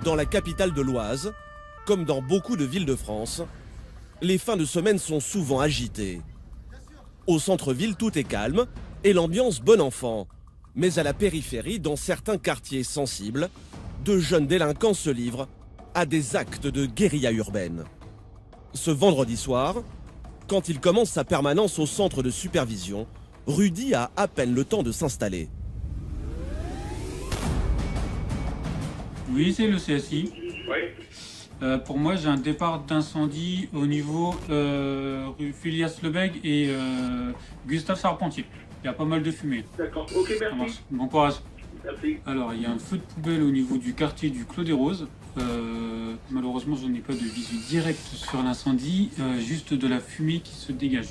Dans la capitale de l'Oise, comme dans beaucoup de villes de France, les fins de semaine sont souvent agitées. Au centre-ville, tout est calme et l'ambiance bon enfant. Mais à la périphérie, dans certains quartiers sensibles, de jeunes délinquants se livrent à des actes de guérilla urbaine. Ce vendredi soir, quand il commence sa permanence au centre de supervision, Rudy a à peine le temps de s'installer. Oui, c'est le CSI. Oui. Pour moi, j'ai un départ d'incendie au niveau rue Phileas Lebègue et Gustave Charpentier. Il y a pas mal de fumée. D'accord, ok, Ça merci. marche. Bon courage. Merci. Alors, il y a un feu de poubelle au niveau du quartier du Clos des Roses. Malheureusement, je n'ai pas de visu direct sur l'incendie, juste de la fumée qui se dégage.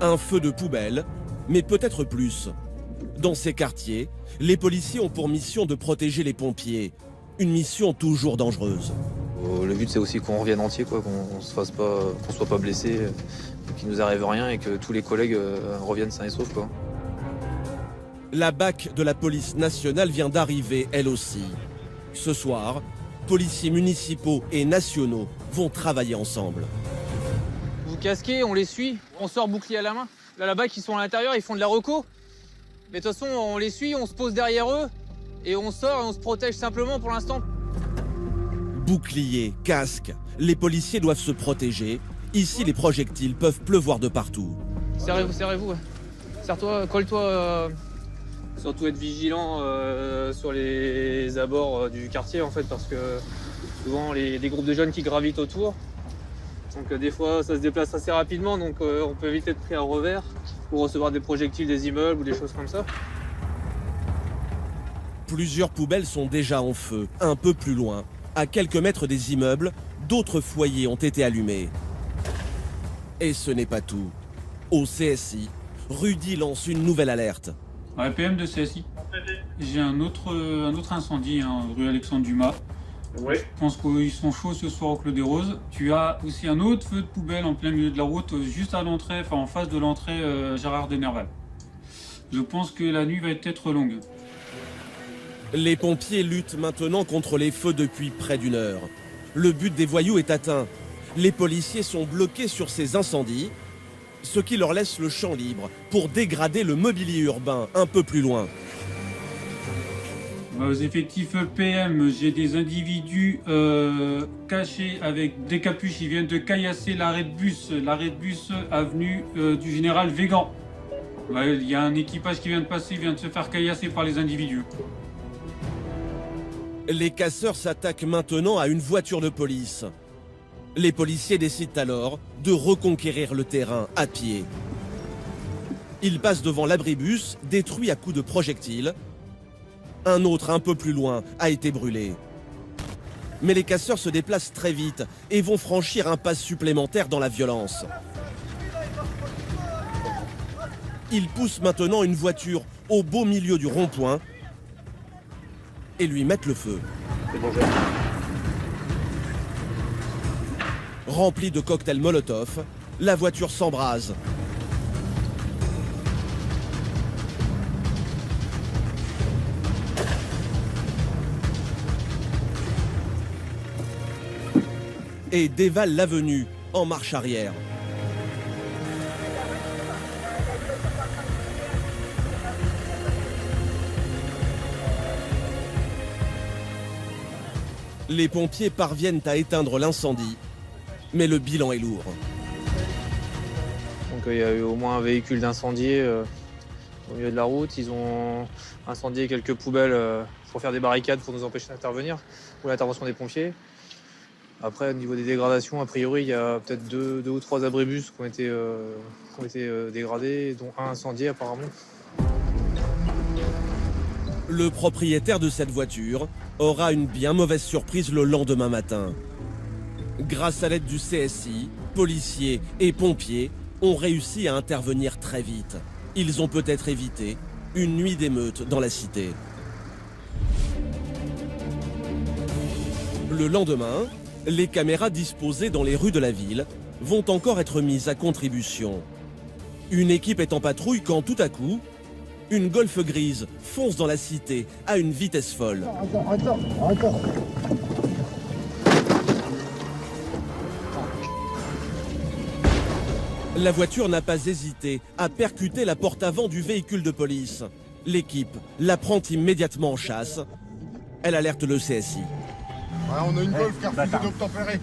Un feu de poubelle, mais peut-être plus. Dans ces quartiers, les policiers ont pour mission de protéger les pompiers. Une mission toujours dangereuse. Le but c'est aussi qu'on revienne entier, quoi, qu'on soit pas blessé, qu'il nous arrive rien et que tous les collègues reviennent sains et saufs, quoi. La BAC de la police nationale vient d'arriver, elle aussi. Ce soir, policiers municipaux et nationaux vont travailler ensemble. Vous casquez, on les suit, on sort bouclier à la main. Là, là-bas, qui sont à l'intérieur, ils font de la reco. Mais de toute façon, on les suit, on se pose derrière eux et on sort et on se protège simplement pour l'instant. Boucliers, casques, les policiers doivent se protéger. Ici, les projectiles peuvent pleuvoir de partout. Serrez-vous, serrez-vous. Serre-toi, colle-toi. Surtout être vigilant sur les abords du quartier, en fait, parce que souvent, les groupes de jeunes qui gravitent autour. Donc des fois, ça se déplace assez rapidement, donc on peut vite être pris à revers pour recevoir des projectiles des immeubles ou des choses comme ça. Plusieurs poubelles sont déjà en feu, un peu plus loin. À quelques mètres des immeubles, d'autres foyers ont été allumés. Et ce n'est pas tout. Au CSI, Rudy lance une nouvelle alerte. Ouais, PM de CSI. J'ai un autre incendie, hein, rue Alexandre Dumas. Oui. Je pense qu'ils sont chauds ce soir au Clos des Roses. Tu as aussi un autre feu de poubelle en plein milieu de la route, juste à l'entrée, enfin en face de l'entrée Gérard Denerval. Je pense que la nuit va être longue. Les pompiers luttent maintenant contre les feux depuis près d'une heure. Le but des voyous est atteint. Les policiers sont bloqués sur ces incendies, ce qui leur laisse le champ libre pour dégrader le mobilier urbain un peu plus loin. Aux effectifs PM, j'ai des individus cachés avec des capuches. Ils viennent de caillasser l'arrêt de bus avenue du Général Végan. Il y a un équipage qui vient de passer, vient de se faire caillasser par les individus. Les casseurs s'attaquent maintenant à une voiture de police. Les policiers décident alors de reconquérir le terrain à pied. Ils passent devant l'abribus, détruit à coups de projectiles. Un autre, un peu plus loin, a été brûlé. Mais les casseurs se déplacent très vite et vont franchir un pas supplémentaire dans la violence. Ils poussent maintenant une voiture au beau milieu du rond-point et lui mettent le feu. C'est bon, Remplie de cocktails Molotov, la voiture s'embrase. Et dévale l'avenue en marche arrière. Les pompiers parviennent à éteindre l'incendie, mais le bilan est lourd. Donc il y a eu au moins un véhicule d'incendié au milieu de la route. Ils ont incendié quelques poubelles pour faire des barricades pour nous empêcher d'intervenir, ou l'intervention des pompiers. Après, au niveau des dégradations, a priori, il y a peut-être deux ou trois abribus qui ont été dégradés, dont un incendié apparemment. Le propriétaire de cette voiture aura une bien mauvaise surprise le lendemain matin. Grâce à l'aide du CSI, policiers et pompiers ont réussi à intervenir très vite. Ils ont peut-être évité une nuit d'émeute dans la cité. Le lendemain, les caméras disposées dans les rues de la ville vont encore être mises à contribution. Une équipe est en patrouille quand tout à coup, Une Golf grise fonce dans la cité à une vitesse folle. Attends. La voiture n'a pas hésité à percuter la porte avant du véhicule de police. L'équipe la prend immédiatement en chasse. Elle alerte le CSI. Ouais, on a une Golf qui a refusé d'obtempérer.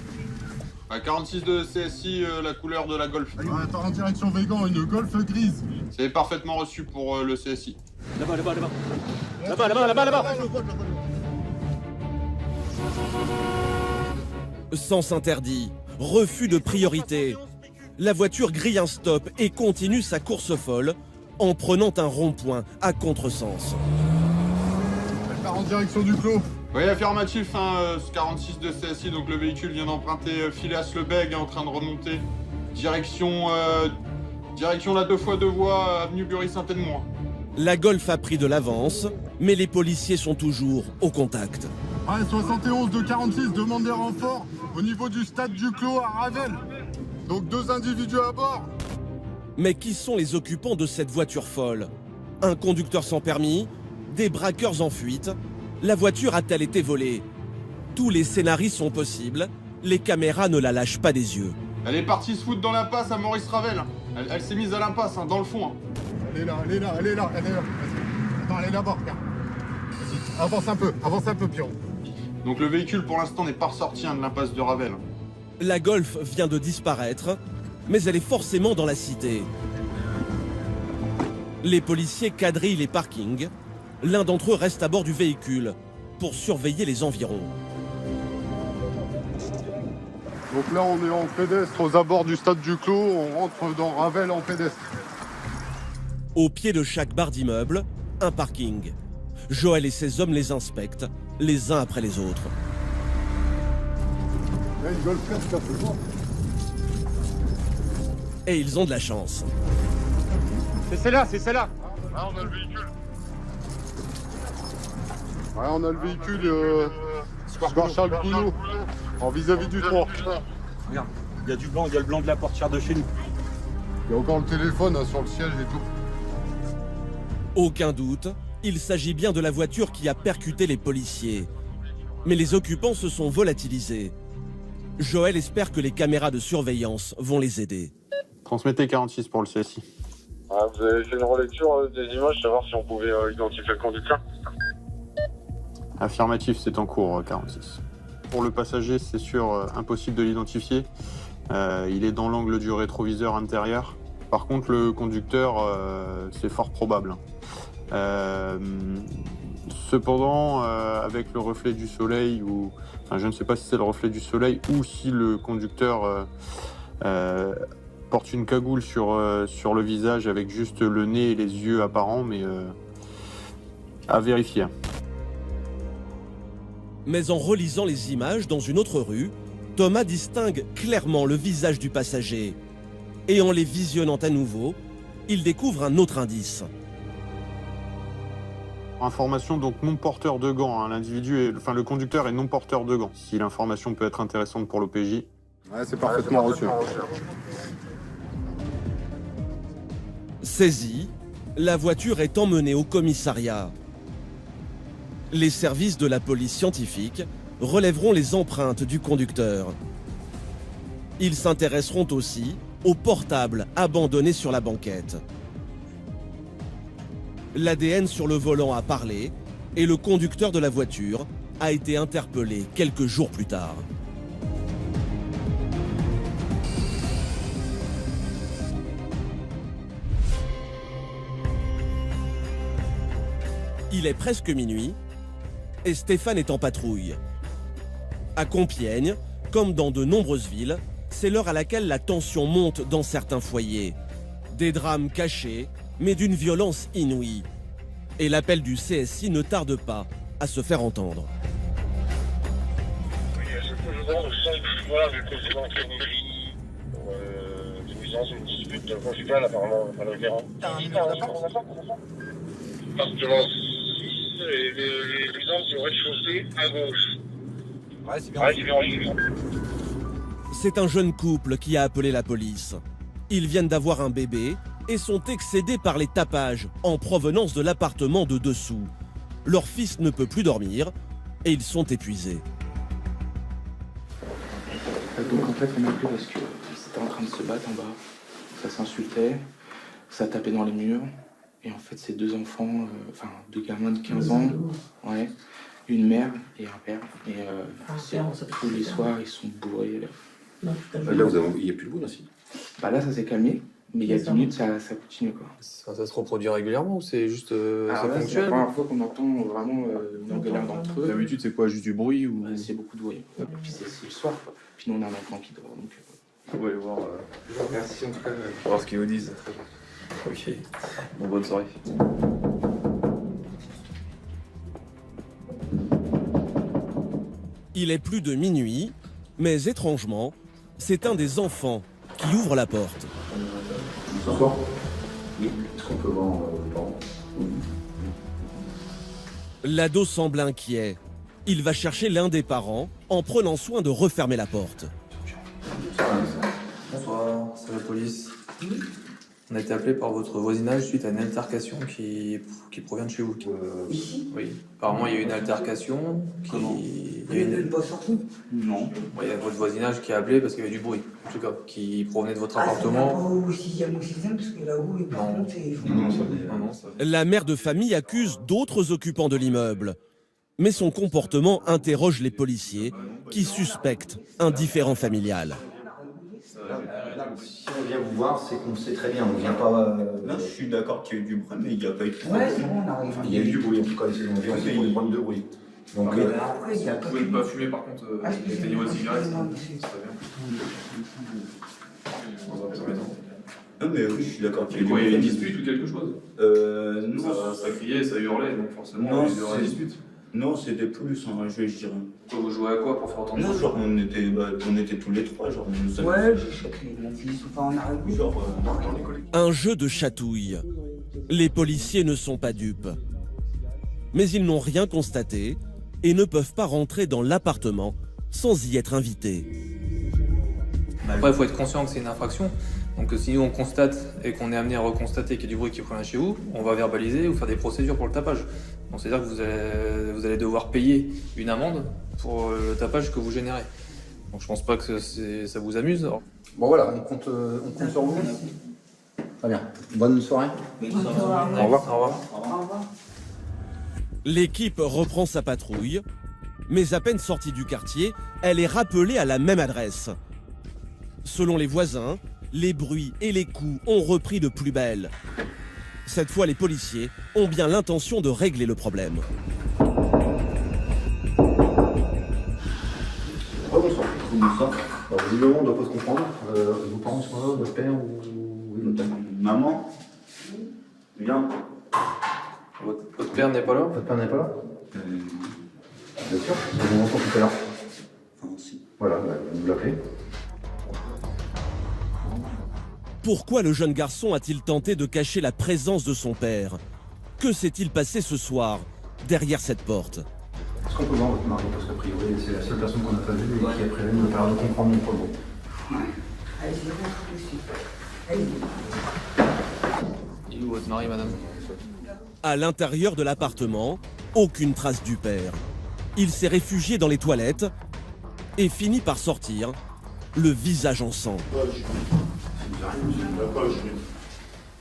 À 46 de CSI, la couleur de la Golf. Ouais, attends, en direction Végan, une Golf grise. C'est parfaitement reçu pour le CSI. Là-bas. Sens interdit, refus de priorité. La voiture grille un stop et continue sa course folle en prenant un rond-point à contresens. Elle part en direction du clos. Oui, affirmatif, 46 de CSI, donc le véhicule vient d'emprunter Phileas-le-Bègue, en train de remonter. Direction la 2x2 voies, avenue Bury-Saint-Edmond. La Golf a pris de l'avance, mais les policiers sont toujours au contact. Ouais, 71 de 46 demande des renforts au niveau du stade du Clos à Ravel. Donc 2 individus à bord. Mais qui sont les occupants de cette voiture folle? Un conducteur sans permis? Des braqueurs en fuite? La voiture a-t-elle été volée? Tous les scénarios sont possibles. Les caméras ne la lâchent pas des yeux. Elle est partie se foutre dans l'impasse à Maurice Ravel. Elle s'est mise à l'impasse, dans le fond. Elle est là. Vas-y. Attends, elle est là-bas, regarde. Vas-y, avance un peu, Pierrot. Donc le véhicule pour l'instant n'est pas ressorti de l'impasse de Ravel. La Golf vient de disparaître, mais elle est forcément dans la cité. Les policiers quadrillent les parkings. L'un d'entre eux reste à bord du véhicule pour surveiller les environs. Donc là, on est en pédestre aux abords du stade du Clos. On rentre dans Ravel en pédestre. Au pied de chaque barre d'immeuble, un parking. Joël et ses hommes les inspectent, les uns après les autres. Là, une Golf 4 qui a fait voir. Et ils ont de la chance. C'est celle-là. Ah, on a le véhicule. Ouais, on a le véhicule Square Charles Gounod, en vis-à-vis du 3. Regarde, il y a du blanc, il y a le blanc de la portière de chez nous. Il y a encore le téléphone sur le siège et tout. Aucun doute, il s'agit bien de la voiture qui a percuté les policiers. Mais les occupants se sont volatilisés. Joël espère que les caméras de surveillance vont les aider. Transmettez 46 pour le CSI. Ah, vous avez fait une relecture des images, savoir si on pouvait identifier le conducteur? Affirmatif, c'est en cours, 46. Pour le passager, c'est sûr, impossible de l'identifier. Il est dans l'angle du rétroviseur intérieur. Par contre, le conducteur, c'est fort probable. Cependant, avec le reflet du soleil, je ne sais pas si c'est le reflet du soleil ou si le conducteur porte une cagoule sur le visage avec juste le nez et les yeux apparents, mais à vérifier. Mais en relisant les images dans une autre rue, Thomas distingue clairement le visage du passager. Et en les visionnant à nouveau, il découvre un autre indice. Information donc non porteur de gants. Le conducteur est non porteur de gants. Si l'information peut être intéressante pour l'OPJ. Ouais, c'est parfaitement reçu. Saisie, la voiture est emmenée au commissariat. Les services de la police scientifique relèveront les empreintes du conducteur. Ils s'intéresseront aussi au portable abandonné sur la banquette. L'ADN sur le volant a parlé et le conducteur de la voiture a été interpellé quelques jours plus tard. Il est presque minuit et Stéphane est en patrouille. À Compiègne, comme dans de nombreuses villes, c'est l'heure à laquelle la tension monte dans certains foyers. Des drames cachés, mais d'une violence inouïe. Et l'appel du CSI ne tarde pas à se faire entendre. Oui, voilà, vu que c'est dans une nuisance, une dispute conjugale apparemment à l'environ. Parce que les nuisances du rez-de-chaussée à gauche. Ouais, c'est bien. Ouais, c'est bien. C'est un jeune couple qui a appelé la police. Ils viennent d'avoir un bébé et sont excédés par les tapages en provenance de l'appartement de dessous. Leur fils ne peut plus dormir et ils sont épuisés. Donc en fait on a appelé parce que c'était en train de se battre en bas, ça s'insultait, ça tapait dans les murs, et en fait c'est deux enfants, deux gamins de 15 ans, ouais, une mère et un père, et tous les soirs ils sont bourrés. Là il n'y a plus le bout là, si. Bah là ça s'est calmé, mais il y a 10 minutes ça continue quoi. Ça se reproduit régulièrement ou c'est juste C'est la première fois qu'on entend vraiment une engueulade entre eux. D'habitude c'est quoi, juste du bruit ou... C'est beaucoup de bruit, et puis c'est le soir quoi. Puis nous on a un enfant qui dort donc... On va aller voir. Merci en tout cas. Voir ce qu'ils nous disent. Ok. Bon, bonne soirée. Il est plus de minuit, mais étrangement, c'est un des enfants qui ouvre la porte. Bonsoir. Oui, est-ce qu'on peut voir les parents? L'ado semble inquiet. Il va chercher l'un des parents en prenant soin de refermer la porte. Bonsoir, c'est la police. On a été appelé par votre voisinage suite à une altercation qui provient de chez vous. Ici? Oui. Apparemment, il y a eu une altercation qui... Il y a une... pas sorti? Non. Il y a votre voisinage qui a appelé parce qu'il y avait du bruit, en tout cas, qui provenait de votre Ah, appartement. c'est pas au 6e ou 6e, parce que là-haut, par contre, c'est... Non, ça venait... La mère de famille accuse d'autres occupants de l'immeuble. Mais son comportement interroge les policiers qui suspectent un différend familial. Si on vient vous voir, c'est qu'on sait très bien, on vient pas... Là, je suis d'accord qu'il y a eu du bruit, mais il n'y a pas eu de bruit. Ouais, c'est bon, on arrive. Il y a eu du bruit, en tout cas, on vient aussi pour une bande de bruit. Donc, Après, il y a pas... Vous pouvez ne pas fumer, par contre, éteignez votre cigarette, c'est très bien. Dans un premier temps. Non, mais oui, je suis d'accord qu'il y a eu du Il y bruit. avait une dispute ou quelque chose? Non. Ça criait, ça hurlait, donc forcément, Non, il y aurait une dispute. Non, c'était plus un jeu, je dirais. Vous jouez à quoi pour faire entendre Non, ça? genre, on était tous les trois, genre, on nous Ouais, j'ai chacun mon fils, enfin, on arrive. Genre, dans les collègues. Un jeu de chatouille. Les policiers ne sont pas dupes. Mais ils n'ont rien constaté et ne peuvent pas rentrer dans l'appartement sans y être invités. Après, il faut être conscient que c'est une infraction. Donc si nous on constate et qu'on est amené à reconstater qu'il y a du bruit qui provient chez vous, on va verbaliser ou faire des procédures pour le tapage. Donc c'est-à-dire que vous allez devoir payer une amende pour le tapage que vous générez. Donc je pense pas que ça vous amuse. bon voilà, on compte sur vous. Très bien. Bonne soirée. Bonne soirée. Au revoir. Au revoir. Au revoir. L'équipe reprend sa patrouille, mais à peine sortie du quartier, elle est rappelée à la même adresse. Selon les voisins, les bruits et les coups ont repris de plus belle. Cette fois, les policiers ont bien l'intention de régler le problème. Bonsoir. Bonsoir. Alors, visiblement, on ne doit pas se comprendre. Vos parents sont là, votre père ou... Oui, votre père. Maman, viens. Votre père n'est pas là? Votre père n'est pas là? Bien sûr, c'est mon enfant tout à l'heure. Enfin, si. Voilà, vous l'appelez. Pourquoi le jeune garçon a-t-il tenté de cacher la présence de son père? Que s'est-il passé ce soir, derrière cette porte? Est-ce qu'on peut voir votre mari? Parce qu'a priori, c'est la seule personne qu'on n'a pas vue et qui a prévu de me faire de comprendre mon problème. Ouais. Allez-y, rentre dessus. Allez-y. Il est où votre mari, madame? À l'intérieur de l'appartement, aucune trace du père. Il s'est réfugié dans les toilettes et finit par sortir, le visage en sang.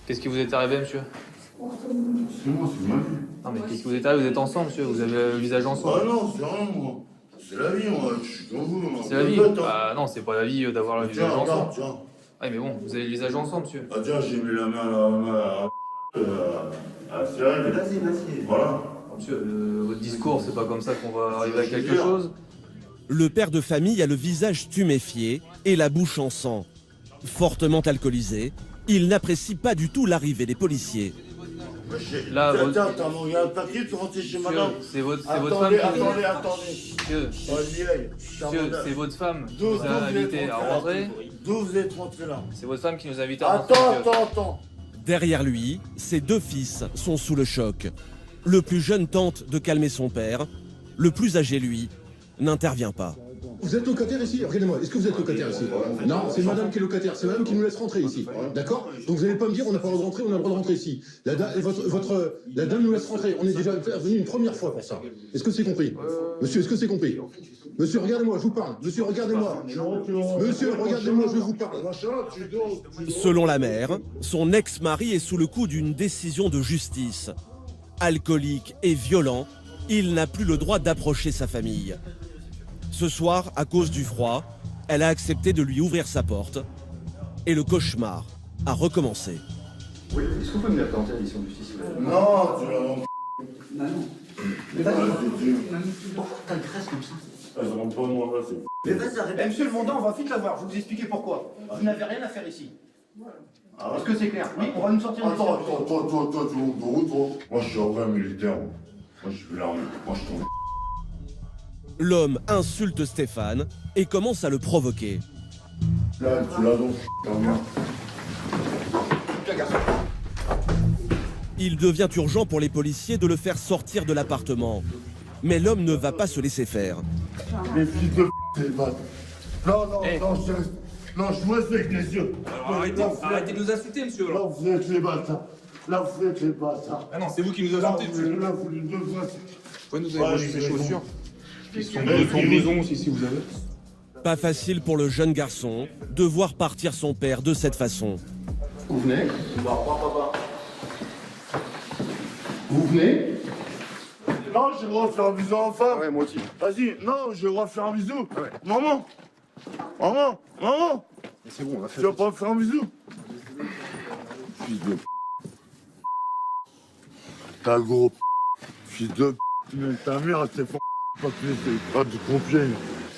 Qu'est-ce qui vous est arrivé, monsieur? C'est moi, c'est ma vie. Non mais qu'est-ce qui vous est arrivé? Vous êtes ensemble, monsieur, vous avez le visage en sang. Ah non, c'est rien, moi. C'est la vie, moi. Je suis comme vous, moi. C'est la vie. Ah non, c'est pas la vie d'avoir le visage Tiens, ensemble. regarde, tiens. Ouais mais bon, vous avez le visage ensemble, monsieur. Ah tiens, j'ai mis la main à la serrer. Vas-y, vas-y. Voilà. Monsieur, votre discours, c'est pas comme ça qu'on va arriver à quelque chose. Le père de famille a le visage tuméfié et la bouche en sang. Fortement alcoolisé, il n'apprécie pas du tout l'arrivée des policiers. Là, attends, il y a un papier, tu rentres chez madame. C'est votre femme qui vous a... Attendez. Monsieur, c'est votre femme qui vous a invité à rentrer. D'où vous êtes rentré là? C'est votre femme qui nous a invité à rentrer. Attends. Derrière lui, ses deux fils sont sous le choc. Le plus jeune tente de calmer son père. Le plus âgé, lui, n'intervient pas. Vous êtes locataire ici? Regardez-moi, est-ce que vous êtes locataire ici? Non, c'est madame qui est locataire, c'est madame qui nous laisse rentrer ici. D'accord? Donc vous n'allez pas me dire on n'a pas le droit de rentrer, on a le droit de rentrer ici. La dame nous laisse rentrer, on est déjà venu une première fois pour ça. Est-ce que c'est compris? Monsieur, est-ce que c'est compris? Monsieur, regardez-moi, je vous parle. Monsieur, regardez-moi. Monsieur, regardez-moi, je vous parle. Selon la mère, son ex-mari est sous le coup d'une décision de justice. Alcoolique et violent, il n'a plus le droit d'approcher sa famille. Ce soir, à cause du froid, elle a accepté de lui ouvrir sa porte et le cauchemar a recommencé. Oui, est-ce que vous pouvez me la présenter à l'édition de justice? Non, tu l'as non. Non. Mais pourquoi t'agresses comme ça? Je rentre pas moi, là, c'est... Mais vas-y, arrête. Monsieur le Mondin, on va vite la voir, je vais vous expliquer pourquoi. Vous n'avez rien à faire ici. Est-ce que c'est clair? Oui, on va nous sortir de ici. Attends, toi, tu montes de route, toi. Moi, je suis un vrai militaire. Moi, je suis l'armée. Moi, je tombe. L'homme insulte Stéphane et commence à le provoquer. Là, tu l'as donc, ta mère. Il devient urgent pour les policiers de le faire sortir de l'appartement. Mais l'homme ne va pas se laisser faire. Les fils de t'es battent. Non, je vous respecte, les yeux. Arrêtez de nous insulter, monsieur. Là, vous êtes les bâtards. Là, vous êtes les bâtards. Ah non, c'est vous qui nous insultez, monsieur. Là, vous les deux fois. Vous pouvez nous aller ces chaussures? Ils sont brisons aussi, si vous avez. Pas facile pour le jeune garçon de voir partir son père de cette façon. Vous venez? Vous venez? Non, j'ai le droit de faire un bisou à femme. Ouais, moi aussi. Vas-y, non, j'ai le droit de faire un bisou. Ouais. Maman. C'est bon, on va faire. Tu vas pas me faire un bisou? Fils de ta gros fils de mais ta mère, elle s'est pas pas de pompier.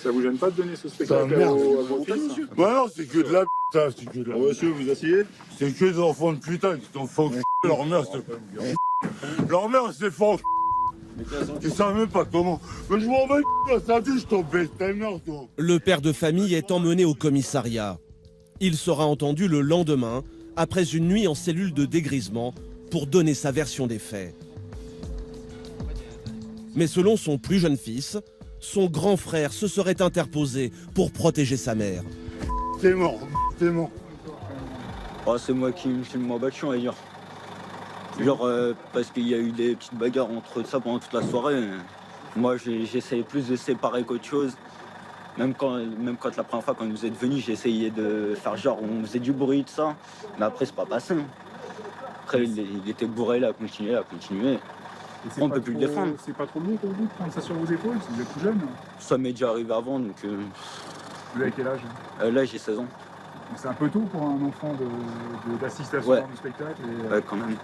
Ça vous gêne pas de donner ce Ta spectacle mère. à vos fils, monsieur? Ouais, non, c'est que de la ça, c'est que de la Monsieur, vous asseyez? C'est que des enfants de putain qui t'ont fait leur mère, c'est pas leur mère, c'est fort. Ils savent même pas comment. Mais je m'en vais, ça dit, je t'en baisse ta mère, toi. Le père de famille est emmené au commissariat. Il sera entendu le lendemain, après une nuit en cellule de dégrisement, pour donner sa version des faits. Mais selon son plus jeune fils, son grand frère se serait interposé pour protéger sa mère. T'es mort, t'es mort. Oh, c'est moi qui me suis battu, on va dire. Genre, parce qu'il y a eu des petites bagarres entre ça pendant toute la soirée. Moi, j'essayais plus de séparer qu'autre chose. Même quand la première fois, quand vous êtes venus, j'essayais de faire genre, on faisait du bruit, tout ça. Mais après, c'est pas passé. Après, il était bourré, là, à continuer. On ne peut plus le défendre. C'est pas trop lourd pour vous de prendre ça sur vos épaules? Vous êtes tout jeune. Ça m'est déjà arrivé avant, donc... Vous avez quel âge? Là, j'ai 16 ans. C'est un peu tôt pour un enfant d'assister à ce genre de spectacle. Ouais, quand même.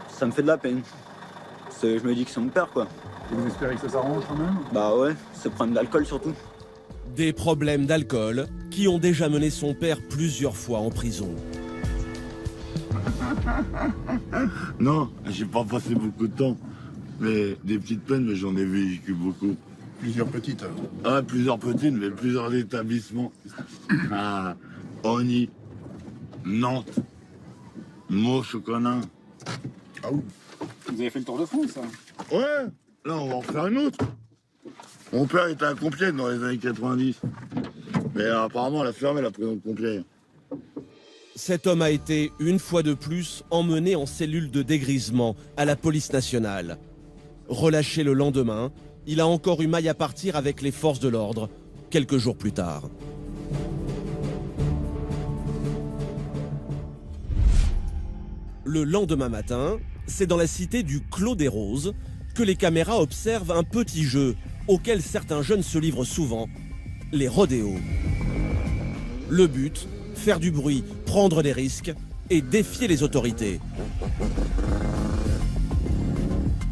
Ça me fait de la peine. Je me dis que c'est mon père, quoi. Et vous espérez que ça s'arrange quand même? Bah ouais, c'est le problème d'alcool surtout. Des problèmes d'alcool qui ont déjà mené son père plusieurs fois en prison. Non, j'ai pas passé beaucoup de temps. Mais des petites peines, mais j'en ai vécu beaucoup. Plusieurs petites. Ah, plusieurs petites, mais plusieurs établissements. Ah, Oni, Nantes, Meaux-Choconin. Ah oui. Vous avez fait le tour de France, ça? Ouais, là on va en faire une autre. Mon père était à Compiègne dans les années 90. Mais apparemment, elle a fermé la prison de Compiègne. Cet homme a été, une fois de plus, emmené en cellule de dégrisement à la police nationale. Relâché le lendemain, il a encore eu maille à partir avec les forces de l'ordre, quelques jours plus tard. Le lendemain matin, c'est dans la cité du Clos des Roses que les caméras observent un petit jeu auquel certains jeunes se livrent souvent, les rodéos. Le but, faire du bruit, prendre des risques et défier les autorités.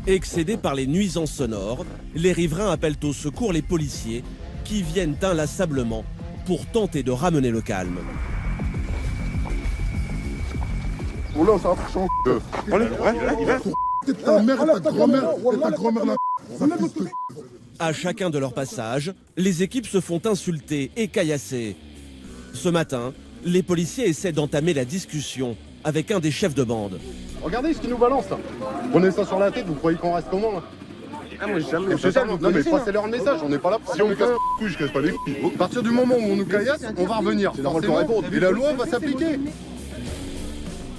Excédés par les nuisances sonores, les riverains appellent au secours les policiers qui viennent inlassablement pour tenter de ramener le calme. Oh là, ça a franchement. Ta mère et ta grand-mère et ta grand-mère là. À chacun de leur passage, les équipes se font insulter et caillasser. Ce matin, les policiers essaient d'entamer la discussion avec un des chefs de bande. Regardez ce qu'ils nous balancent là. Prenez ça sur la tête, vous croyez qu'on reste comment là? Ah, moi, jamais. C'est ça, non, mais passez-leur le message, on n'est pas là pour. Si on me casse les couilles, je casse pas les couilles. À partir du moment où on nous caillasse, on va revenir. Et la loi va s'appliquer.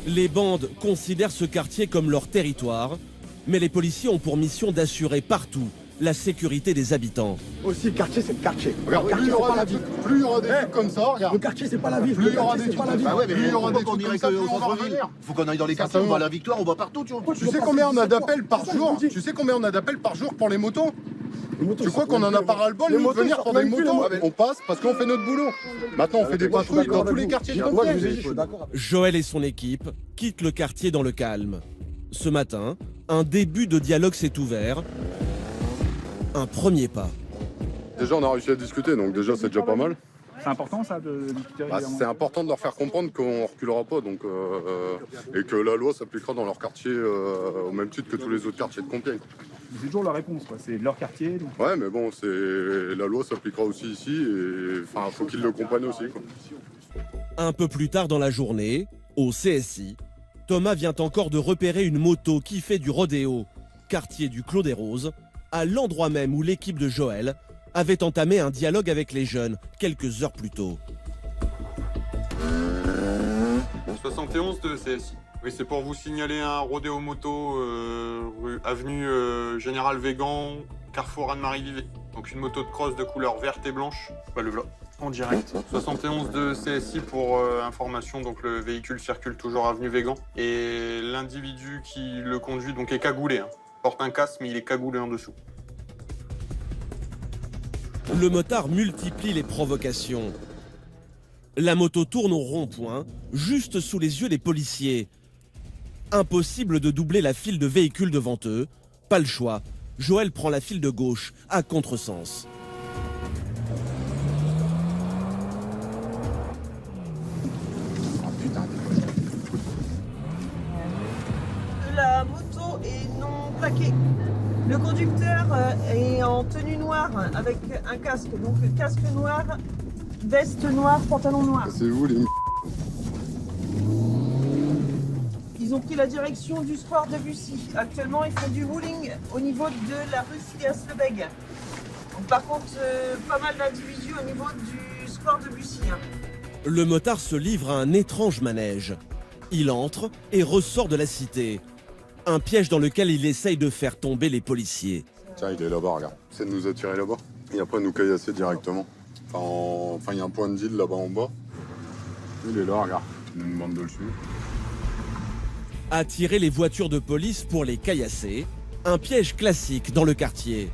Les bandes considèrent ce quartier comme leur territoire, mais les policiers ont pour mission d'assurer partout la sécurité des habitants. Aussi, le quartier, c'est le quartier. Regarde, plus il y aura des trucs comme ça, regarde. Le quartier, c'est pas la ville. Plus il y aura des trucs comme ça, plus il y aura des trucs comme ça, plus on va revenir. Faut qu'on aille dans les quartiers, on va à la Victoire, on va partout, tu vois. Tu sais combien on a d'appels par jour? Tu sais combien on a d'appels par jour pour les motos? Tu crois qu'on en a pas ras-le-bol, nous, de venir pour des motos? On passe parce qu'on fait notre boulot. Maintenant, on fait des patrouilles dans tous les quartiers de Compiègne. Joël et son équipe quittent le quartier dans le calme. Ce matin, un début de dialogue s'est ouvert. Un premier pas. Déjà, on a réussi à discuter, donc déjà, c'est déjà pas mal. C'est important ça de discuter régulièrement. C'est important de leur faire comprendre qu'on reculera pas, donc, et que la loi s'appliquera dans leur quartier au même titre que tous les autres quartiers de Compiègne. C'est toujours la réponse, quoi. C'est leur quartier. Donc... Ouais, mais bon, la loi s'appliquera aussi ici, et enfin, faut qu'ils le comprennent aussi, quoi. Un peu plus tard dans la journée, au CSI, Thomas vient encore de repérer une moto qui fait du rodéo, quartier du Clos des Roses, à l'endroit même où l'équipe de Joël avait entamé un dialogue avec les jeunes quelques heures plus tôt. 71 de CSI. Oui, c'est pour vous signaler un rodéo moto avenue Général Végan, carrefour Anne-Marie Vivet. Donc une moto de cross de couleur verte et blanche. Bah, le voilà, en direct. 71 de CSI pour information, donc le véhicule circule toujours avenue Végan. Et l'individu qui le conduit donc est cagoulé. Hein. Porte un casque, mais il est cagoulé en dessous. Le motard multiplie les provocations. La moto tourne au rond-point, juste sous les yeux des policiers. Impossible de doubler la file de véhicules devant eux. Pas le choix. Joël prend la file de gauche, à contresens. La moto est non plaquée. Le conducteur est en tenue noire avec un casque, donc casque noir, veste noire, pantalon noir. C'est vous les Ils ont pris la direction du square de Bussy. Actuellement, ils font du bowling au niveau de la rue Sias-Lebègue. Par contre, pas mal d'individus au niveau du square de Bussy. Le motard se livre à un étrange manège. Il entre et ressort de la cité. Un piège dans lequel il essaye de faire tomber les policiers. Tiens, il est là-bas, regarde. C'est de nous attirer là-bas. Et après, nous caillasser directement. Enfin, il y a un point de deal là-bas en bas. Il est là, regarde. Il nous demande de le suivre. Attirer les voitures de police pour les caillasser. Un piège classique dans le quartier.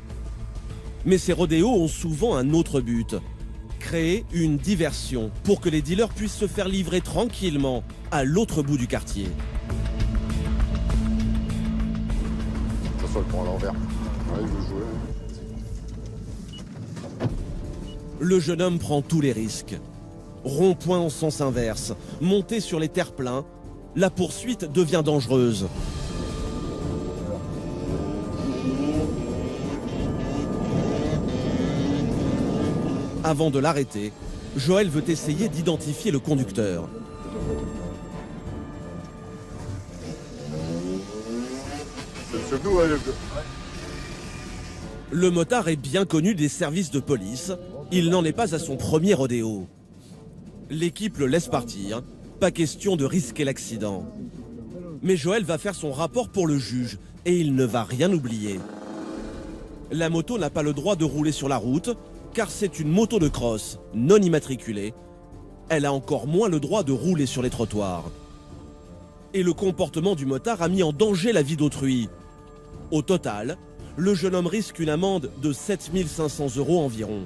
Mais ces rodéos ont souvent un autre but. Créer une diversion pour que les dealers puissent se faire livrer tranquillement à l'autre bout du quartier. Ça le prend à l'envers. Ouais, il veut jouer. Le jeune homme prend tous les risques. Rond-point en sens inverse, monté sur les terre-pleins, la poursuite devient dangereuse. Avant de l'arrêter, Joël veut essayer d'identifier le conducteur. Le motard est bien connu des services de police. Il n'en est pas à son premier rodéo. L'équipe le laisse partir. Pas question de risquer l'accident. Mais Joël va faire son rapport pour le juge et il ne va rien oublier. La moto n'a pas le droit de rouler sur la route car c'est une moto de cross non immatriculée. Elle a encore moins le droit de rouler sur les trottoirs. Et le comportement du motard a mis en danger la vie d'autrui. Au total, le jeune homme risque une amende de 7 500 € environ.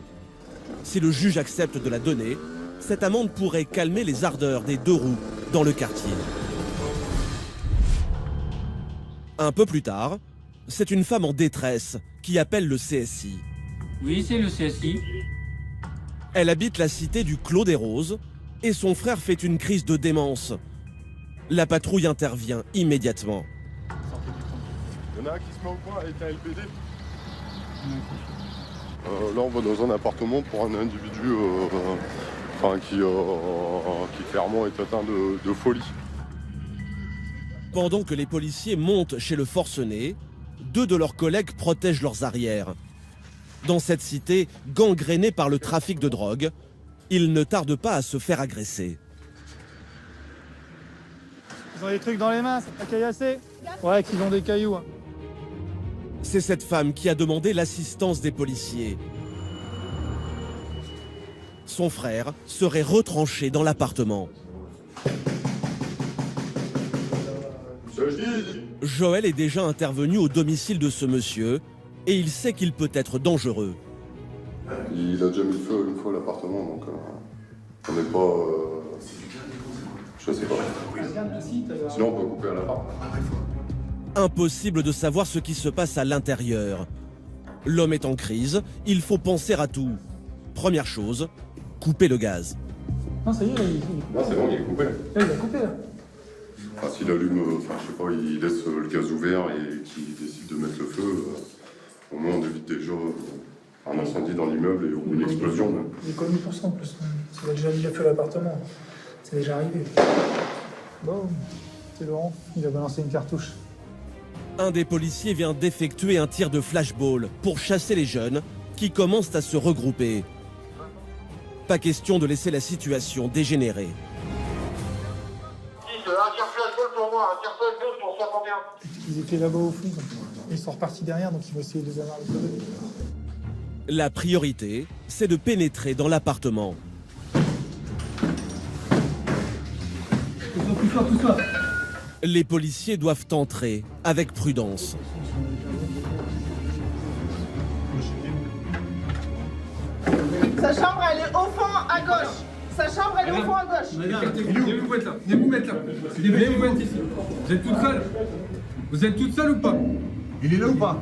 Si le juge accepte de la donner, cette amende pourrait calmer les ardeurs des deux roues dans le quartier. Un peu plus tard, c'est une femme en détresse qui appelle le CSI. Oui, c'est le CSI. Elle habite la cité du Clos des Roses et son frère fait une crise de démence. La patrouille intervient immédiatement. Il y en a un qui se met au coin avec un LBD. Là, on va dans un appartement pour un individu qui clairement est atteint de folie. Pendant que les policiers montent chez le forcené, 2 de leurs collègues protègent leurs arrières. Dans cette cité, gangrénée par le trafic de drogue, ils ne tardent pas à se faire agresser. Ils ont des trucs dans les mains, c'est pas caillassé? Ouais, qu'ils ont des cailloux. C'est cette femme qui a demandé l'assistance des policiers. Son frère serait retranché dans l'appartement. Joël est déjà intervenu au domicile de ce monsieur et il sait qu'il peut être dangereux. Il a déjà mis le feu une fois à l'appartement, donc on n'est pas... je sais pas. Sinon on peut couper à l'appart. Impossible de savoir ce qui se passe à l'intérieur. L'homme est en crise, il faut penser à tout. Première chose, couper le gaz. Non, ça y est, Non, c'est bon, il est coupé. il a coupé là. Enfin, s'il allume, enfin, je sais pas, il laisse le gaz ouvert et qu'il décide de mettre le feu, au moins on évite déjà un incendie dans l'immeuble et ou une explosion. Il est connu pour ça en plus. Il a déjà mis le feu à l'appartement. C'est déjà arrivé. Bon, c'est Laurent, il a balancé une cartouche. Un des policiers vient d'effectuer un tir de flashball pour chasser les jeunes qui commencent à se regrouper. Pas question de laisser la situation dégénérer. Ils étaient là-bas au fond, ils sont repartis derrière, donc ils vont essayer de les avoir. La priorité, c'est de pénétrer dans l'appartement. Pousse-toi. Les policiers doivent entrer avec prudence. Sa chambre, elle est au fond à gauche. Sa chambre, elle est au fond à gauche. Venez vous mettre là. Venez vous mettre là. Venez vous mettre ici. Vous êtes toute seule? Vous êtes toute seule ou pas? Il est là ou pas?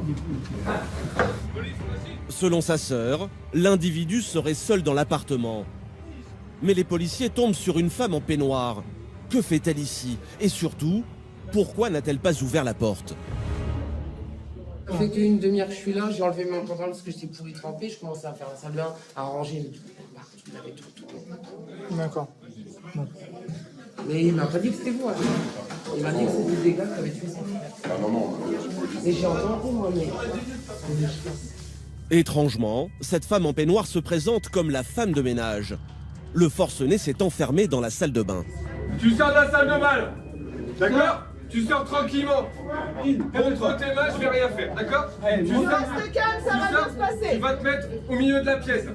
Selon sa sœur, l'individu serait seul dans l'appartement. Mais les policiers tombent sur une femme en peignoir. Que fait-elle ici? Et surtout, pourquoi n'a-t-elle pas ouvert la porte? Ça fait qu'une demi-heure que je suis là, j'ai enlevé mon pantalon parce que j'étais pourri trempé, je commençais à faire un sale bain, à ranger tout. D'accord. Bon. Mais il m'a pas dit que c'était vous. Hein. Il m'a dit que c'était des gars qui avaient tué sa fille. Ah non. Mais j'ai entendu moi, mais... Étrangement, cette femme en peignoir se présente comme la femme de ménage. Le forcené s'est enfermé dans la salle de bain. Tu sors de la salle de bain, d'accord? Tu sors tranquillement. Contre tes mains, je vais rien faire, d'accord? Tu restes calme, ça va bien se passer. Tu vas te mettre au milieu de la pièce.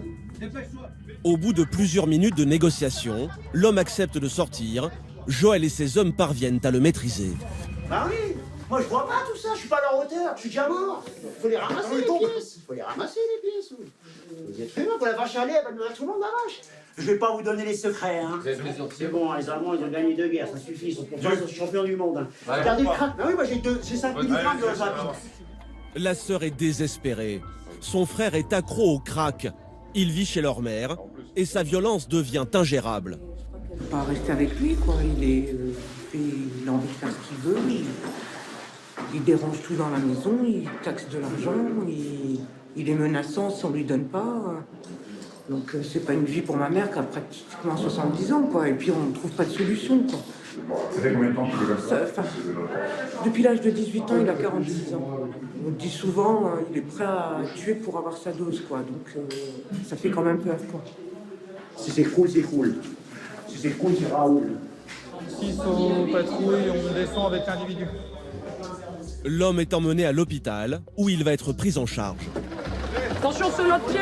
Au bout de plusieurs minutes de négociation, l'homme accepte de sortir. Joël et ses hommes parviennent à le maîtriser. Bah oui, moi je vois pas tout ça, je suis pas à leur hauteur, je suis déjà mort. Faut les ramasser les pièces. Faut les ramasser les pièces. Vous êtes fait, pour la vache à lait, elle va nourrir tout le monde la vache. Je vais pas vous donner les secrets, hein. C'est bon, les Allemands, ils ont gagné 2 guerres, ça suffit, ils sont champions du monde. Hein. Regardez le crack. Ah oui, moi j'ai 5 mg de rapide. La sœur est désespérée. Son frère est accro au crack. Il vit chez leur mère et sa violence devient ingérable. On va pas rester avec lui, quoi. Il a envie de faire ce qu'il veut. Il dérange tout dans la maison, il taxe de l'argent, il est menaçant si on lui donne pas. Donc c'est pas une vie pour ma mère qui a pratiquement 70 ans, quoi. Et puis on ne trouve pas de solution, quoi. Ça fait combien de temps qu'il est comme ça? Depuis l'âge de 18 ans, il a 46 ans. On dit souvent, il est prêt à tuer pour avoir sa dose, quoi. Donc ça fait quand même peur, quoi. Si c'est cool, c'est cool. Si c'est cool, c'est Raoul. 6 aux patrouilles, on descend avec l'individu. L'homme est emmené à l'hôpital où il va être pris en charge. Attention sur notre pied.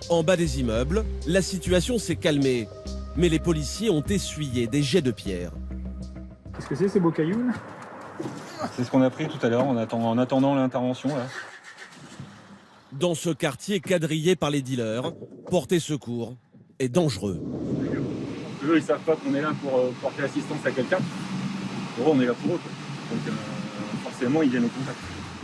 En bas des immeubles, la situation s'est calmée. Mais les policiers ont essuyé des jets de pierre. Qu'est-ce que c'est ces beaux cailloux là? C'est ce qu'on a pris tout à l'heure en attendant l'intervention. Dans ce quartier quadrillé par les dealers, porter secours est dangereux. Eux, ils savent pas qu'on est là pour porter assistance à quelqu'un. Pour eux, on est là pour eux. Donc forcément, ils viennent au contact.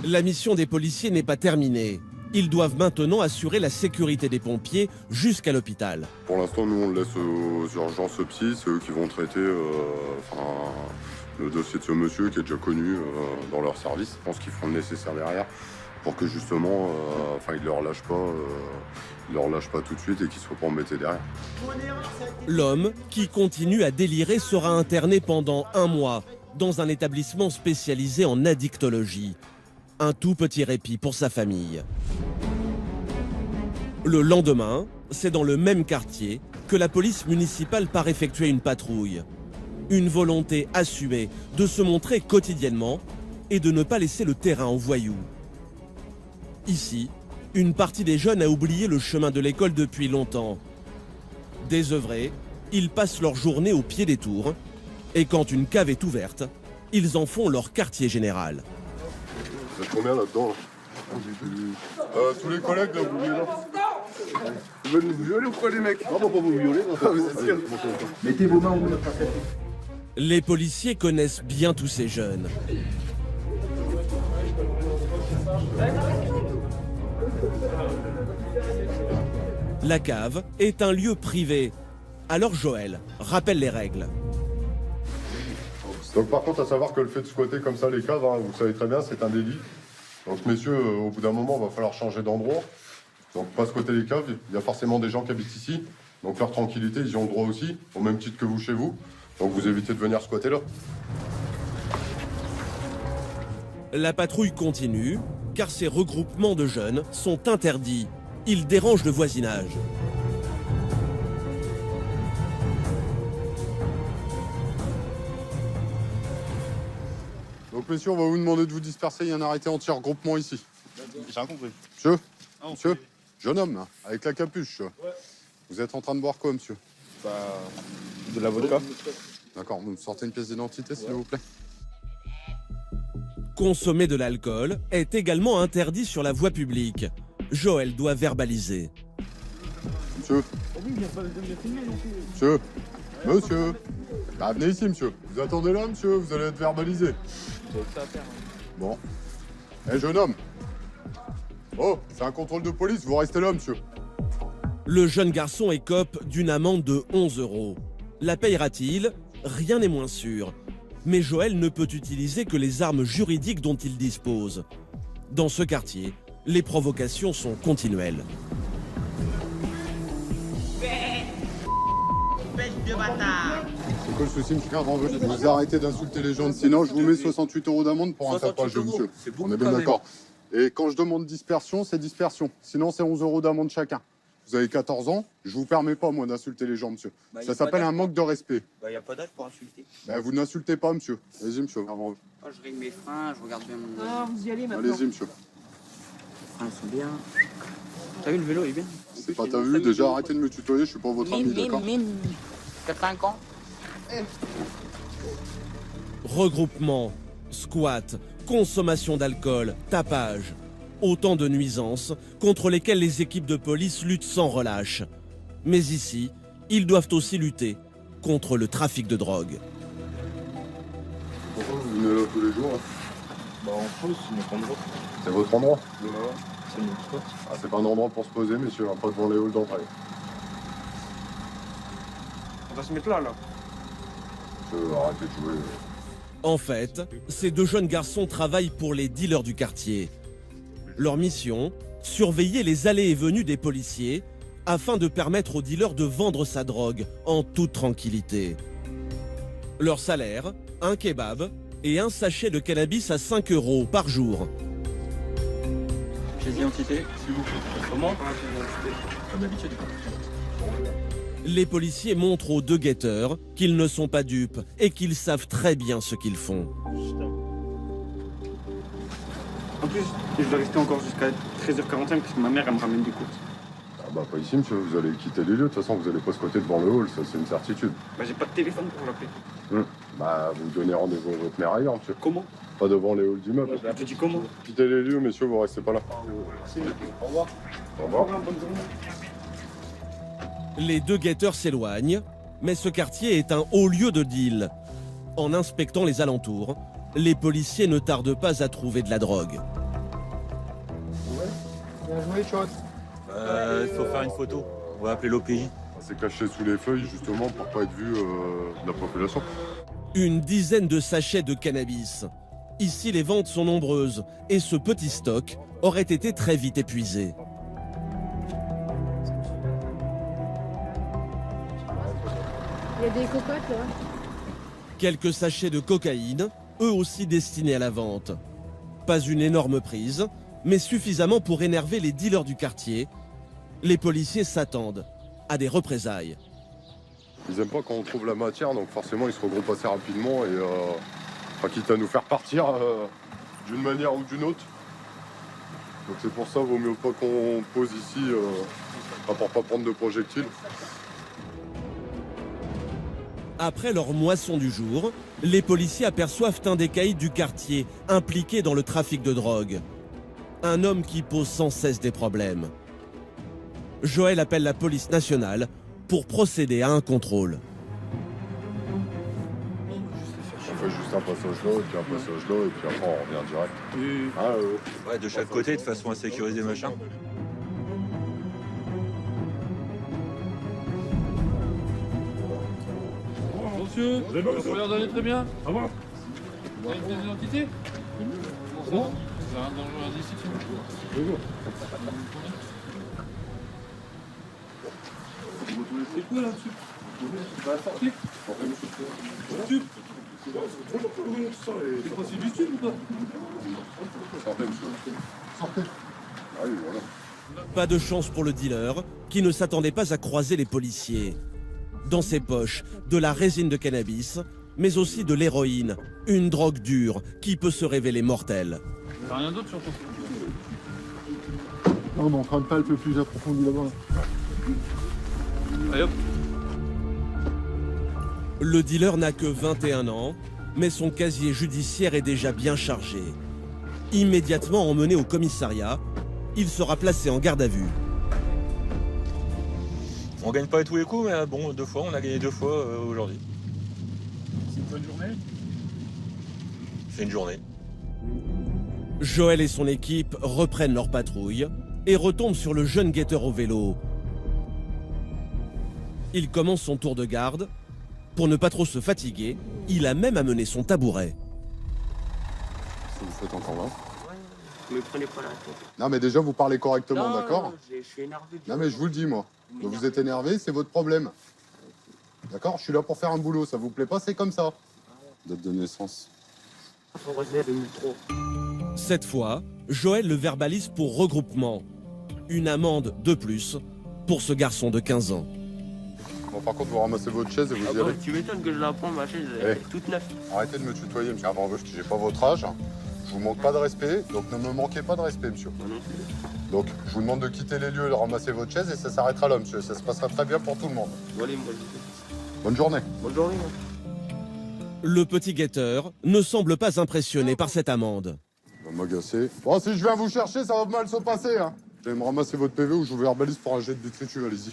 La mission des policiers n'est pas terminée. Ils doivent maintenant assurer la sécurité des pompiers jusqu'à l'hôpital. Pour l'instant, nous, on le laisse aux urgences psy. C'est eux qui vont traiter le dossier de ce monsieur qui est déjà connu dans leur service. Je pense qu'ils feront le nécessaire derrière pour que justement, ils ne leur lâchent pas tout de suite et qu'ils ne soient pas embêtés derrière. L'homme, qui continue à délirer, sera interné pendant 1 mois dans un établissement spécialisé en addictologie. Un tout petit répit pour sa famille. Le lendemain, c'est dans le même quartier que la police municipale part effectuer une patrouille. Une volonté assumée de se montrer quotidiennement et de ne pas laisser le terrain aux voyous. Ici, une partie des jeunes a oublié le chemin de l'école depuis longtemps. Désœuvrés, ils passent leur journée au pied des tours et quand une cave est ouverte, ils en font leur quartier général. Vous êtes combien là-dedans tous les collègues là, vous violer. Vous veulent nous violer ou quoi les mecs? Non, on va pas vous violer. Mettez vos mains au bout de la place. Les policiers connaissent bien tous ces jeunes. La cave est un lieu privé. Alors Joël rappelle les règles. Donc par contre, à savoir que le fait de squatter comme ça les caves, hein, vous savez très bien, c'est un délit. Donc messieurs, au bout d'un moment, il va falloir changer d'endroit. Donc pas squatter les caves, il y a forcément des gens qui habitent ici. Donc leur tranquillité, ils y ont le droit aussi, au même titre que vous chez vous. Donc vous évitez de venir squatter là. La patrouille continue, car ces regroupements de jeunes sont interdits. Ils dérangent le voisinage. Donc messieurs, on va vous demander de vous disperser, il y a un arrêté anti-regroupement ici. J'ai rien compris. Monsieur, monsieur, jeune homme, hein, avec la capuche. Ouais. Vous êtes en train de boire quoi, monsieur? Bah, de la vodka. D'accord, vous me sortez une pièce d'identité, s'il vous plaît. Consommer de l'alcool est également interdit sur la voie publique. Joël doit verbaliser. Monsieur. Monsieur. Monsieur. Bah, venez ici, monsieur. Vous attendez là, monsieur, vous allez être verbalisé. Bon. Eh, jeune homme. Oh, c'est un contrôle de police, vous restez là, monsieur. Le jeune garçon écope d'une amende de 11 €. La payera-t-il? Rien n'est moins sûr. Mais Joël ne peut utiliser que les armes juridiques dont il dispose. Dans ce quartier, les provocations sont continuelles. C'est quoi le souci, monsieur? Vous arrêtez d'insulter les gens, sinon je vous mets 68 € d'amende pour un tapage, monsieur. On est bien d'accord. Et quand je demande dispersion, c'est dispersion. Sinon, c'est 11 € d'amende chacun. Vous avez 14 ans, je vous permets pas, moi, d'insulter les gens, monsieur. Bah, ça s'appelle un manque de respect. Bah, y a pas d'âge pour insulter. Bah, vous n'insultez pas, monsieur. Allez-y, monsieur. Moi, je règle mes freins, je regarde bien mon... Ah, vous y allez maintenant. Allez-y, monsieur. Les freins sont bien. T'as vu, le vélo, il est bien. C'est pas t'as vu, déjà, arrêtez de me tutoyer, je suis pas votre ami, d'accord? 4-5 ans. Regroupement, squat, consommation d'alcool, tapage. Autant de nuisances contre lesquelles les équipes de police luttent sans relâche. Mais ici, ils doivent aussi lutter contre le trafic de drogue. Pourquoi vous venez là tous les jours? Bah en plus, c'est notre endroit. C'est votre endroit? C'est notre spot. Ah, c'est pas un endroit pour se poser, messieurs, pas devant les halls d'entrée. On va se mettre là. Arrêtez de jouer. En fait, ces deux jeunes garçons travaillent pour les dealers du quartier. Leur mission, surveiller les allées et venues des policiers afin de permettre aux dealers de vendre sa drogue en toute tranquillité. Leur salaire, un kebab et un sachet de cannabis à 5 € par jour. Pièce d'identité, s'il vous plaît. Comment? Comme d'habitude. Les policiers montrent aux deux guetteurs qu'ils ne sont pas dupes et qu'ils savent très bien ce qu'ils font. En plus, je dois rester encore jusqu'à 13h45 parce que ma mère, elle me ramène des courses. Ah bah pas ici, monsieur, vous allez quitter les lieux. De toute façon, vous allez pas squatter devant le hall, ça c'est une certitude. Bah j'ai pas de téléphone pour l'appeler. Bah vous donnez rendez-vous à votre mère ailleurs, monsieur. Comment? Pas devant les halls d'immeuble. Je te dis comment? Quittez les lieux, messieurs, vous restez pas là. Au revoir. Au revoir. Bonne journée. Les deux guetteurs s'éloignent, mais ce quartier est un haut lieu de deal. En inspectant les alentours, les policiers ne tardent pas à trouver de la drogue. Bien joué, Chot. Il faut faire une photo. On va appeler l'OPJ. C'est caché sous les feuilles, justement, pour pas être vu de la population. Une dizaine de sachets de cannabis. Ici, les ventes sont nombreuses et ce petit stock aurait été très vite épuisé. Il y a des cocottes là. Quelques sachets de cocaïne, eux aussi destinés à la vente. Pas une énorme prise, mais suffisamment pour énerver les dealers du quartier. Les policiers s'attendent à des représailles. Ils n'aiment pas quand on trouve la matière, donc forcément ils se regroupent assez rapidement et quitte à nous faire partir d'une manière ou d'une autre. Donc c'est pour ça, vaut mieux pas qu'on pose ici pour pas prendre de projectiles. Après leur moisson du jour, les policiers aperçoivent un des caïds du quartier impliqué dans le trafic de drogue. Un homme qui pose sans cesse des problèmes. Joël appelle la police nationale pour procéder à un contrôle. On fait juste un passage là, et puis un passage là, et puis après on revient direct. Oui. Ouais, de chaque côté, de façon à sécuriser machin. Monsieur, vous leur donnez très bien. Au revoir. Vous avez une identité? Bon. Vous avez un danger ici, s'il vous plaît. C'est quoi là-dessus? Tu vas sortir? Tu? C'est quoi, c'est du style ou pas? Sortez, monsieur. Sortez. Ah oui, voilà. Pas de chance pour le dealer, qui ne s'attendait pas à croiser les policiers. Dans ses poches, de la résine de cannabis, mais aussi de l'héroïne, une drogue dure qui peut se révéler mortelle. T'as rien d'autre sur toi? Non, mais on fera un palpe plus approfondi là-bas. Allez hop. Le dealer n'a que 21 ans, mais son casier judiciaire est déjà bien chargé. Immédiatement emmené au commissariat, il sera placé en garde à vue. On gagne pas à tous les coups, mais bon, 2 fois, on a gagné 2 fois aujourd'hui. C'est une bonne journée? C'est une journée. Joël et son équipe reprennent leur patrouille et retombent sur le jeune guetteur au vélo. Il commence son tour de garde. Pour ne pas trop se fatiguer, il a même amené son tabouret. Si vous faites encore là. Ne me prenez pas la tête. Non mais déjà vous parlez correctement, d'accord? Je suis énervé. Non mais je vous le dis moi. Donc vous êtes énervé, c'est votre problème. D'accord? Je suis là pour faire un boulot, ça vous plaît pas, c'est comme ça. Date de naissance. Cette fois, Joël le verbalise pour regroupement. Une amende de plus pour ce garçon de 15 ans. Bon par contre vous ramassez votre chaise et vous y allez. Tu m'étonnes que je la prends, ma chaise, elle est toute neuve. Arrêtez de me tutoyer, monsieur. Avant, j'ai pas votre âge. Je vous manque pas de respect, donc ne me manquez pas de respect, monsieur. Donc, je vous demande de quitter les lieux, de ramasser votre chaise et ça s'arrêtera là, monsieur. Ça se passera très bien pour tout le monde. Bonne journée. Bonne journée. Le petit guetteur ne semble pas impressionné par cette amende. Il va m'agacer. Bon, si je viens vous chercher, ça va mal se passer, hein. Vous allez me ramasser votre PV ou je vous verbalise pour un jet de détritus, allez-y.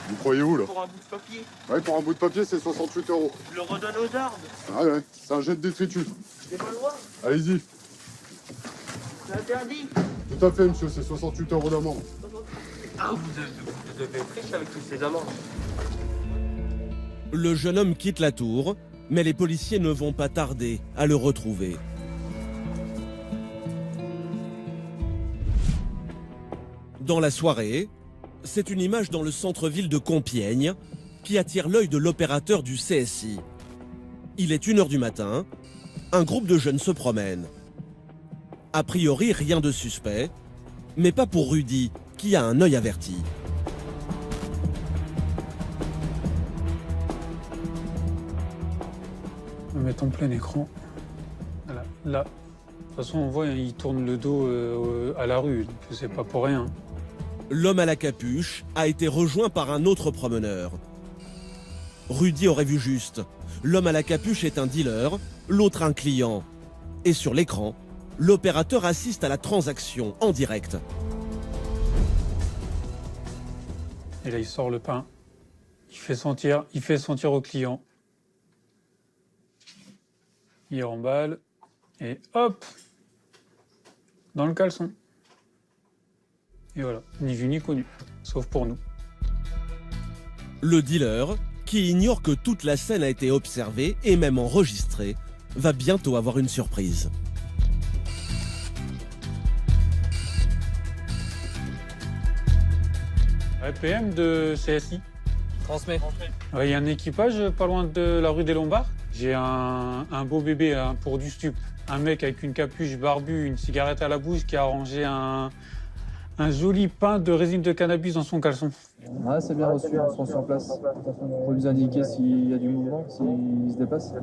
Vous croyez où, là? Pour un bout de papier. Ouais, pour un bout de papier, c'est 68 €. Je le redonne aux armes. Ah ouais, c'est un jet de détritus. J'ai pas le droit. Allez-y. C'est interdit. Tout à fait, monsieur, c'est 68 € d'amende. Ah, vous devez être riche avec toutes ces amendes. Le jeune homme quitte la tour, mais les policiers ne vont pas tarder à le retrouver. Dans la soirée, c'est une image dans le centre-ville de Compiègne qui attire l'œil de l'opérateur du CSI. Il est 1 h du matin, un groupe de jeunes se promène. A priori, rien de suspect, mais pas pour Rudy, qui a un œil averti. On va mettre en plein écran. Voilà, là. De toute façon, on voit, il tourne le dos à la rue, donc c'est pas pour rien. L'homme à la capuche a été rejoint par un autre promeneur. Rudy aurait vu juste. L'homme à la capuche est un dealer, l'autre un client. Et sur l'écran, l'opérateur assiste à la transaction en direct. Et là, il sort le pain. Il fait sentir au client. Il remballe. Et hop! Dans le caleçon. Et voilà, ni vu ni connu, sauf pour nous. Le dealer, qui ignore que toute la scène a été observée et même enregistrée, va bientôt avoir une surprise. PM de CSI. Transmet. Il y a un équipage pas loin de la rue des Lombards. J'ai un beau bébé hein, pour du stup. Un mec avec une capuche barbue, une cigarette à la bouche qui a rangé un joli pain de résine de cannabis dans son caleçon. Ouais, c'est bien reçu, on se rend sur place. Vous pouvez nous indiquer s'il y a du mouvement, s'il se dépasse.